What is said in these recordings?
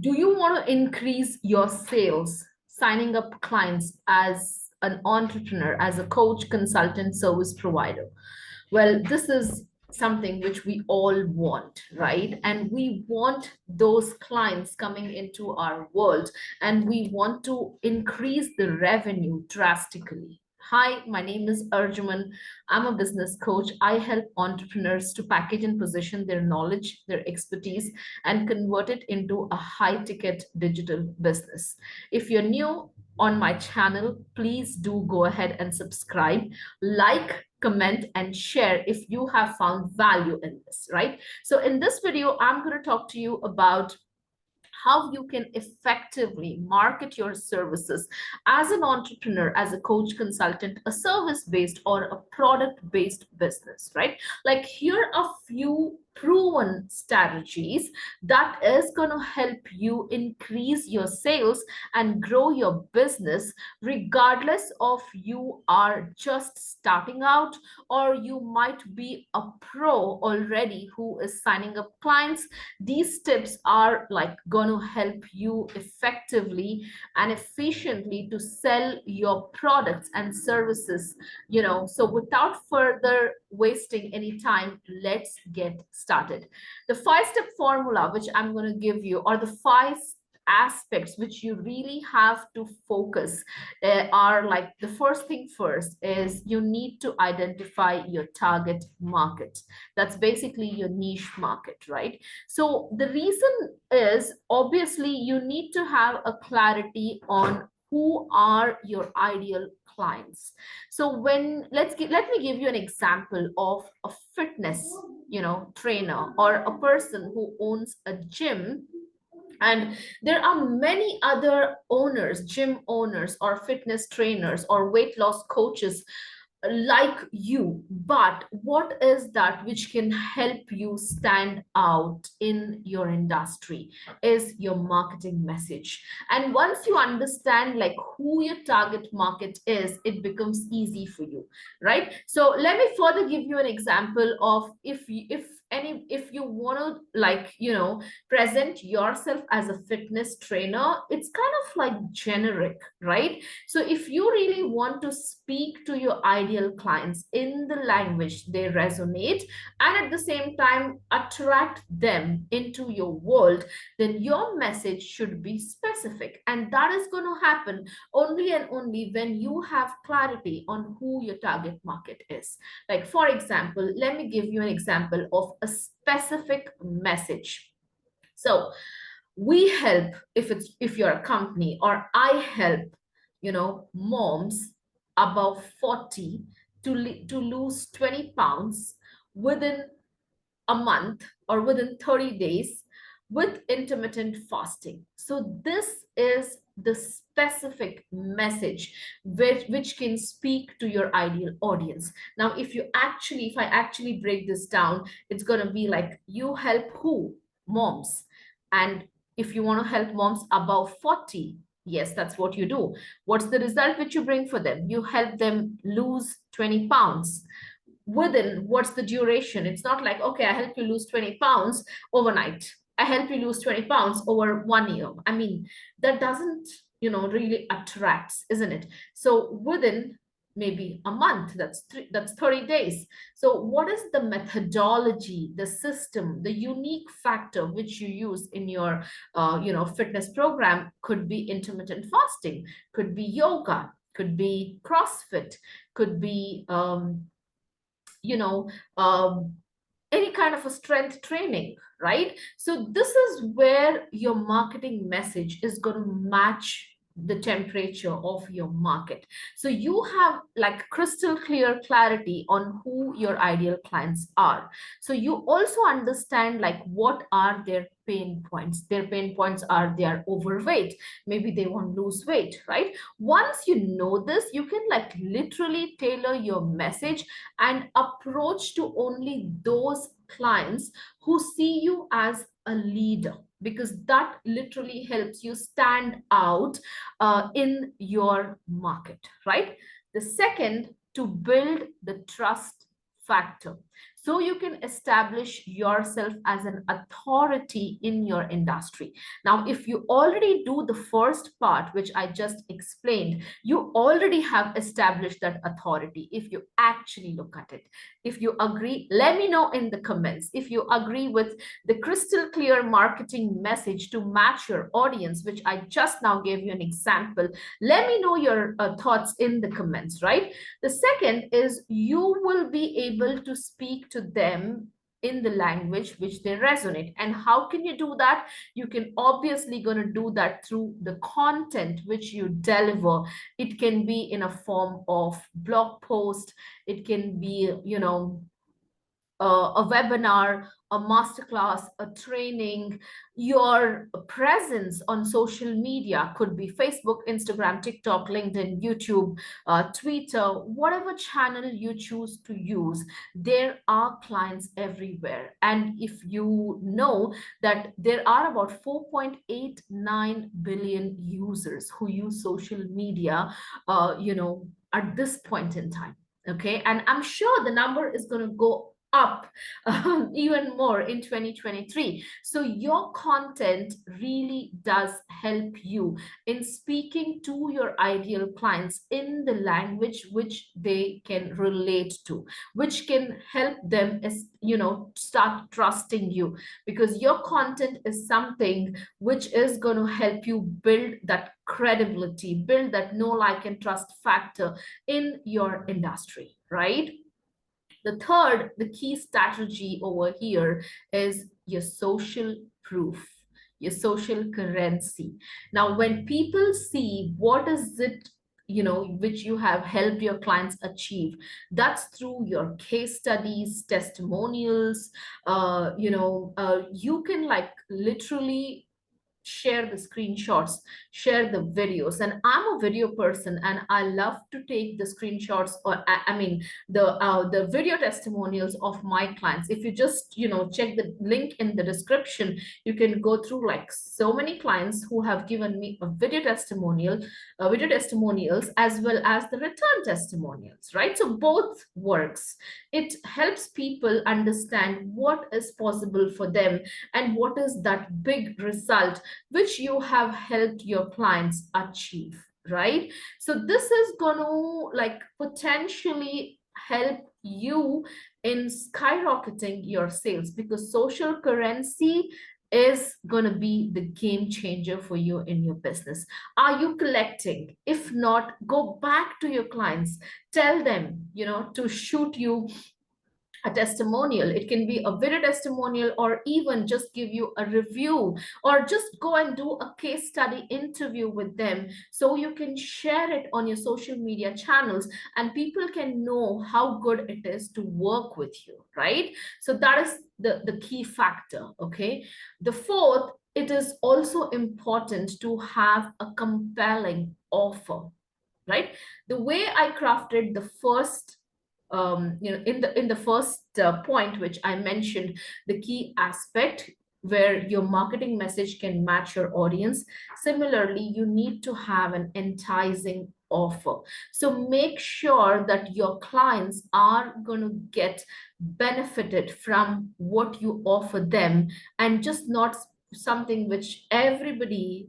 Do you want to increase your sales, signing up clients as an entrepreneur, as a coach, consultant, service provider? Well, this is something which we all want, right? And we want those clients coming into our world, and we want to increase the revenue drastically. Hi, my name is 𝐴𝑟𝑗𝑢𝑚𝑎𝑛. I'm a business coach. I help entrepreneurs to package and position their knowledge, their expertise, and convert it into a high ticket digital business. If you're new on my channel, please do go ahead and subscribe, like, comment, and share if you have found value in this, right? So in this video, I'm going to talk to you about how you can effectively market your services as an entrepreneur, as a coach, consultant, a service-based or a product-based business, right? Like, here are a few proven strategies that is going to help you increase your sales and grow your business, regardless of you are just starting out or you might be a pro already who is signing up clients. These tips are like going to help you effectively and efficiently to sell your products and services, so without further wasting any time, let's get started. The 5-step formula which I'm going to give you, or the 5 aspects which you really have to focus, are like, the first thing first is you need to identify your target market. That's basically your niche market, right? So the reason is, obviously you need to have a clarity on who are your ideal clients. So let me give you an example of a fitness trainer, or a person who owns a gym. And there are many other owners, gym owners, or fitness trainers, or weight loss coaches like you. But what is that which can help you stand out in your industry is your marketing message. And once you understand like who your target market is, it becomes easy for you, right? So let me further give you an example of, if you want to, like, present yourself as a fitness trainer, it's kind of like generic, right? So if you really want to speak to your ideal clients in the language they resonate, and at the same time attract them into your world, then your message should be specific. And that is going to happen only and only when you have clarity on who your target market is. Like, for example, let me give you an example of a specific message. So we help, if you're a company, or I help, moms above 40 to lose 20 pounds within a month or within 30 days with intermittent fasting. So this is the specific message which can speak to your ideal audience. Now, if I actually break this down, it's going to be like, you help who? Moms. And if you want to help moms above 40, yes, that's what you do. What's the result which you bring for them? You help them lose 20 pounds. Within, what's the duration? It's not like, okay, I help you lose 20 pounds overnight. I help you lose 20 pounds over 1 year. I mean, that doesn't, really attracts, isn't it? So within maybe a month, that's 30 days. So what is the methodology, the system, the unique factor which you use in your fitness program? Could be intermittent fasting, could be yoga, could be CrossFit, could be any kind of a strength training, right? So this is where your marketing message is going to match the temperature of your market. So you have like crystal clear clarity on who your ideal clients are. So you also understand like what are their pain points. Their pain points are they are overweight, maybe they want to lose weight, right? Once you know this, you can like literally tailor your message and approach to only those clients who see you as a leader, because that literally helps you stand out in your market, right? The second, to build the trust factor. so you can establish yourself as an authority in your industry. Now, if you already do the first part, which I just explained, you already have established that authority if you actually look at it. If you agree, let me know in the comments. If you agree with the crystal clear marketing message to match your audience, which I just now gave you an example, let me know your thoughts in the comments, right? The second is you will be able to speak to them in the language which they resonate. And how can you do that? You can obviously going to do that through the content which you deliver. It can be in a form of blog post, it can be, a webinar, a masterclass, a training. Your presence on social media could be Facebook, Instagram, TikTok, LinkedIn, YouTube, Twitter, whatever channel you choose to use. There are clients everywhere. And if you know that there are about 4.89 billion users who use social media, at this point in time. Okay, and I'm sure the number is going to go up even more in 2023. So your content really does help you in speaking to your ideal clients in the language which they can relate to, which can help them, as start trusting you, because your content is something which is going to help you build that credibility, build that know, like, and trust factor in your industry, right? The third, the key strategy over here is your social proof, your social currency. Now, when people see what is it, which you have helped your clients achieve, that's through your case studies, testimonials. You can like literally share the screenshots, share the videos. And I'm a video person, and I love to take the screenshots, or I mean the video testimonials of my clients. If you just check the link in the description, you can go through like so many clients who have given me a video testimonials, as well as the return testimonials, right? So both works. It helps people understand what is possible for them and what is that big result which you have helped your clients achieve, right? So this is going to like potentially help you in skyrocketing your sales, because social currency is going to be the game changer for you in your business. Are you collecting? If not, go back to your clients, tell them to shoot you a testimonial. It can be a video testimonial, or even just give you a review, or just go and do a case study interview with them, so you can share it on your social media channels and people can know how good it is to work with you, right? So that is the key factor. Okay, the fourth, it is also important to have a compelling offer, right? The way I crafted the first in the first point which I mentioned, the key aspect where your marketing message can match your audience. Similarly, you need to have an enticing offer. So make sure that your clients are going to get benefited from what you offer them, and just not something which everybody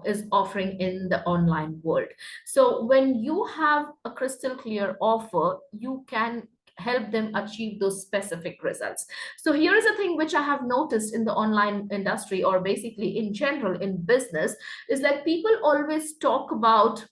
is offering in the online world. So when you have a crystal clear offer, you can help them achieve those specific results. So here is a thing which I have noticed in the online industry, or basically in general in business, is like people always talk about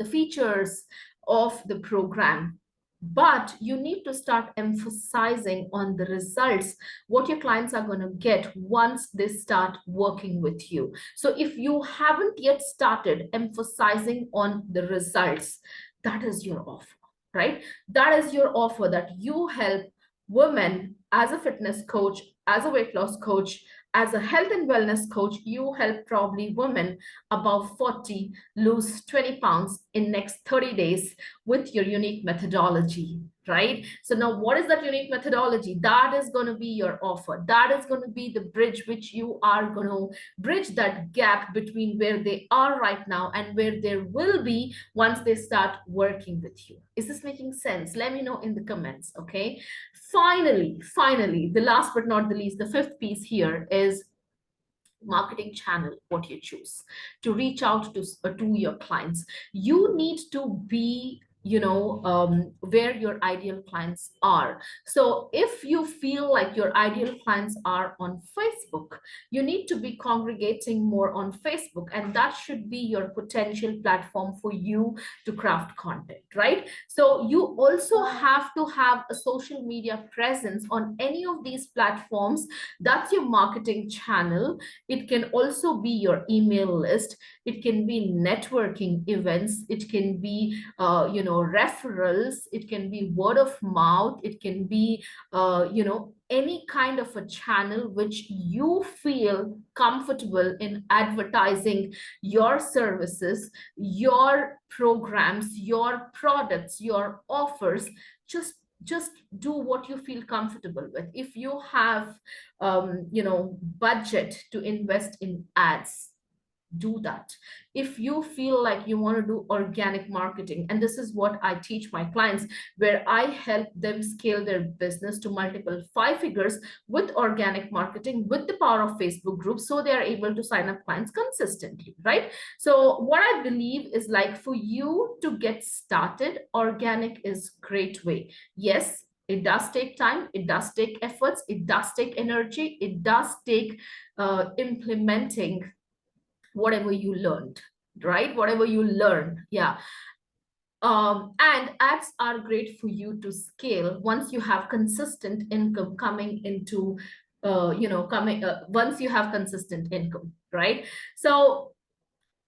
the features of the program, but you need to start emphasizing on the results, what your clients are going to get once they start working with you. So if you haven't yet started emphasizing on the results, that is your offer, right? That is your offer, that you help women as a fitness coach, as a weight loss coach, as a health and wellness coach. You help probably women above 40 lose 20 pounds in next 30 days with your unique methodology, right? So now what is that unique methodology? That is going to be your offer. That is going to be the bridge which you are going to bridge that gap between where they are right now and where there will be once they start working with you. Is this making sense? Let me know in the comments. Okay. Finally, the last but not the least, the fifth piece here is marketing channel, what you choose to reach out to your clients. You need to be, where your ideal clients are. So if you feel like your ideal clients are on Facebook, you need to be congregating more on Facebook, and that should be your potential platform for you to craft content, right? So you also have to have a social media presence on any of these platforms. That's your marketing channel. It can also be your email list. It can be networking events. It can be, referrals. It can be word of mouth. It can be, any kind of a channel which you feel comfortable in advertising your services, your programs, your products, your offers. Just do what you feel comfortable with. If you have budget to invest in ads, do that. If you feel like you want to do organic marketing, and this is what I teach my clients, where I help them scale their business to multiple 5 figures with organic marketing, with the power of Facebook groups, so they are able to sign up clients consistently, right? So what I believe is, like, for you to get started, organic is great way. Yes, it does take time, it does take efforts, it does take energy, it does take implementing whatever you learned, right? Whatever you learn, yeah. And ads are great for you to scale once you have consistent income coming into, once you have consistent income, right? So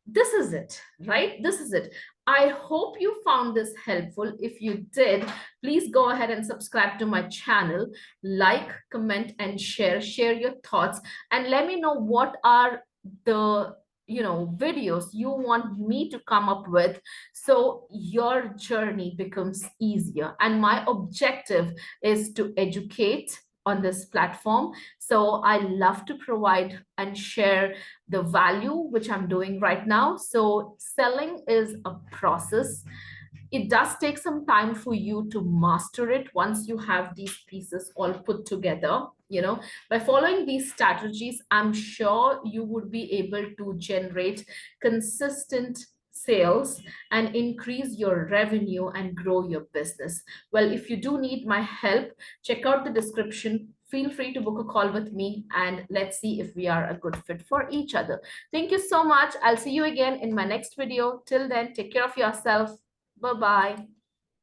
this is it, right? This is it. I hope you found this helpful. If you did, please go ahead and subscribe to my channel, like, comment, and share your thoughts, and let me know what are the videos you want me to come up with, so your journey becomes easier. And my objective is to educate on this platform. So I love to provide and share the value which I'm doing right now. So selling is a process. It does take some time for you to master it. Once you have these pieces all put together, by following these strategies, I'm sure you would be able to generate consistent sales and increase your revenue and grow your business. Well, if you do need my help, check out the description. Feel free to book a call with me, and let's see if we are a good fit for each other. Thank you so much. I'll see you again in my next video. Till then, take care of yourself. Bye-bye.